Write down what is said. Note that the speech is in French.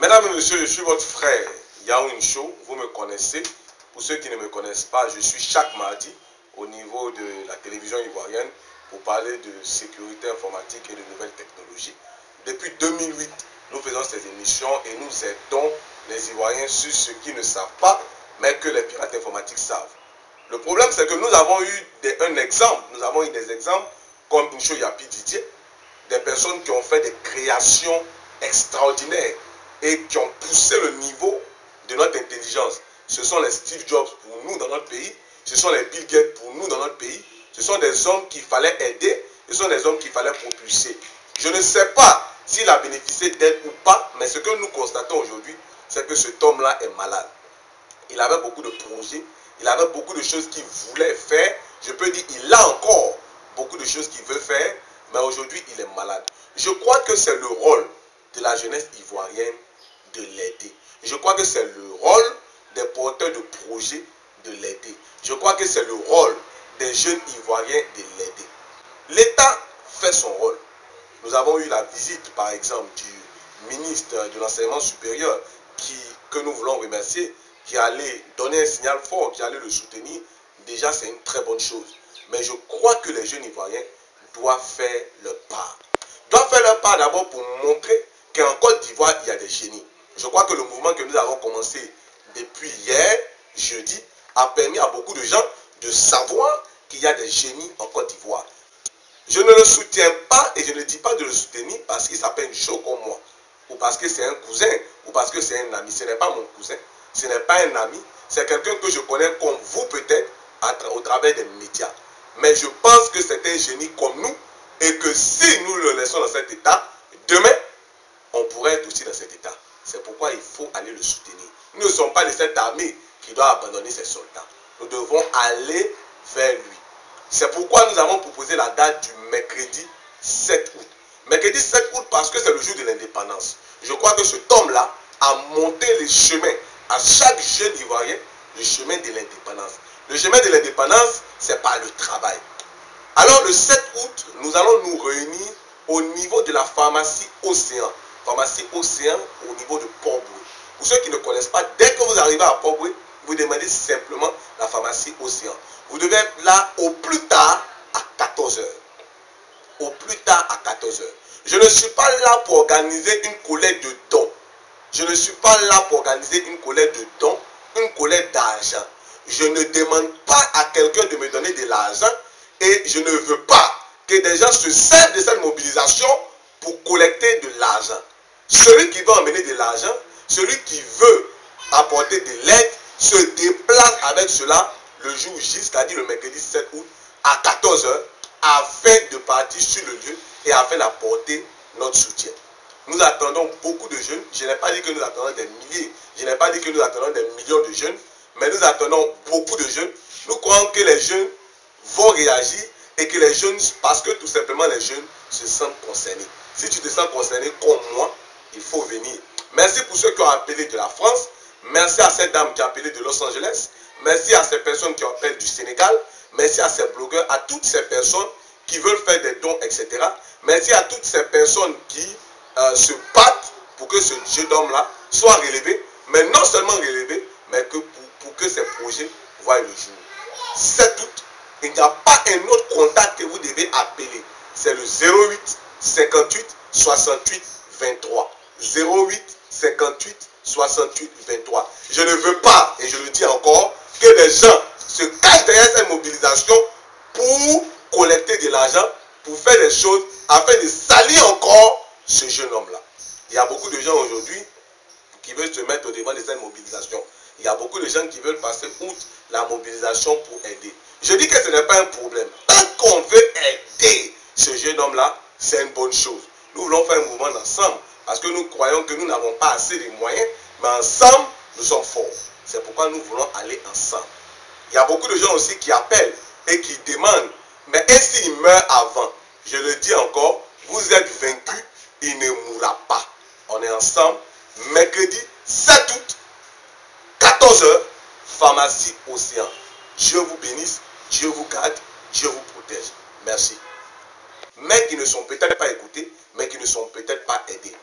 Mesdames et messieurs, je suis votre frère Yaoun Cho, vous me connaissez. Pour ceux qui ne me connaissent pas, je suis chaque mardi au niveau de la télévision ivoirienne pour parler de sécurité informatique et de nouvelles technologies. Depuis 2008, nous faisons ces émissions et nous aidons les Ivoiriens sur ce qu'ils ne savent pas, mais que les pirates informatiques savent. Le problème, c'est que nous avons eu des exemples comme Incho Yapi Didier, des personnes qui ont fait des créations extraordinaires et qui ont poussé le niveau de notre intelligence. Ce sont les Steve Jobs pour nous dans notre pays, ce sont les Bill Gates pour nous dans notre pays, ce sont des hommes qu'il fallait aider, ce sont des hommes qu'il fallait propulser. Je ne sais pas s'il a bénéficié d'aide ou pas, mais ce que nous constatons aujourd'hui, c'est que cet homme-là est malade. Il avait beaucoup de projets, il avait beaucoup de choses qu'il voulait faire. Je peux dire, il a encore beaucoup de choses qu'il veut faire, mais aujourd'hui, il est malade. Je crois que c'est le rôle de la jeunesse ivoirienne de l'aider. Je crois que c'est le rôle des porteurs de projets de l'aider. Je crois que c'est le rôle des jeunes Ivoiriens de l'aider. L'État fait son rôle. Nous avons eu la visite, par exemple, du ministre de l'Enseignement supérieur que nous voulons remercier, qui allait donner un signal fort, qui allait le soutenir. Déjà, c'est une très bonne chose. Mais je crois que les jeunes Ivoiriens doivent faire leur part. Doivent faire leur part d'abord pour montrer qu'en Côte d'Ivoire, il y a des génies. Je crois que le mouvement que nous avons commencé depuis hier, jeudi, a permis à beaucoup de gens de savoir qu'il y a des génies en Côte d'Ivoire. Je ne le soutiens pas et je ne dis pas de le soutenir parce qu'il s'appelle Cho comme moi, ou parce que c'est un cousin, ou parce que c'est un ami. Ce n'est pas mon cousin, ce n'est pas un ami, c'est quelqu'un que je connais comme vous peut-être au travers des médias. Mais je pense que c'est un génie comme nous et que si nous le laissons dans cet état, demain, on pourrait être aussi dans cet état. C'est pourquoi il faut aller le soutenir. Nous ne sommes pas de cette armée qui doit abandonner ses soldats. Nous devons aller vers lui. C'est pourquoi nous avons proposé la date du mercredi 7 août. Mercredi 7 août parce que c'est le jour de l'indépendance. Je crois que cet homme-là a monté les chemins à chaque jeune Ivoirien, le chemin de l'indépendance. Le chemin de l'indépendance, c'est par le travail. Alors le 7 août, nous allons nous réunir au niveau de la pharmacie Océan. Pharmacie Océan au niveau de Port-Boué. Pour ceux qui ne connaissent pas, dès que vous arrivez à Port-Boué, vous demandez simplement la pharmacie Océan. Vous devez être là au plus tard à 14 h. Au plus tard à 14 h. Je ne suis pas là pour organiser une collecte de dons. Je ne suis pas là pour organiser une collecte de dons, une collecte d'argent. Je ne demande pas à quelqu'un de me donner de l'argent et je ne veux pas que des gens se servent de cette mobilisation pour collecter de l'argent. Celui qui veut emmener de l'argent, celui qui veut apporter de l'aide, se déplace avec cela le jour J, c'est-à-dire le mercredi 7 août, à 14 h, afin de partir sur le lieu et afin d'apporter notre soutien. Nous attendons beaucoup de jeunes. Je n'ai pas dit que nous attendons des milliers, je n'ai pas dit que nous attendons des millions de jeunes, mais nous attendons beaucoup de jeunes. Nous croyons que les jeunes vont réagir et que les jeunes, parce que tout simplement les jeunes se sentent concernés. Si tu te sens concerné comme moi, il faut venir. Merci pour ceux qui ont appelé de la France. Merci à cette dame qui a appelé de Los Angeles. Merci à ces personnes qui appellent du Sénégal. Merci à ces blogueurs, à toutes ces personnes qui veulent faire des dons, etc. Merci à toutes ces personnes qui se battent pour que ce jeune homme-là soit relevé. Mais non seulement relevé, mais que pour que ces projets voient le jour. 7 août, il n'y a pas un autre contact que vous devez appeler. C'est le 08 58 68 23. 08 58 68 23. Je ne veux pas, et je le dis encore, que les gens se cachent derrière cette mobilisation pour collecter de l'argent, pour faire des choses, afin de salir encore ce jeune homme-là. Il y a beaucoup de gens aujourd'hui qui veulent se mettre au devant de cette mobilisation. Il y a beaucoup de gens qui veulent passer outre la mobilisation pour aider. Je dis que ce n'est pas un problème. Tant qu'on veut aider ce jeune homme-là, c'est une bonne chose. Nous voulons faire un mouvement ensemble parce que nous croyons que nous n'avons pas assez de moyens, mais ensemble, nous sommes forts. C'est pourquoi nous voulons aller ensemble. Il y a beaucoup de gens aussi qui appellent et qui demandent, mais et s'il meurt avant? Je le dis encore, vous êtes vaincus, il ne mourra pas. On est ensemble, mercredi 7 août, 14 h, pharmacie Océan. Dieu vous bénisse, Dieu vous garde, Dieu vous protège. Merci. Mais qui ne sont peut-être pas écoutés, mais qui ne sont peut-être pas aidés.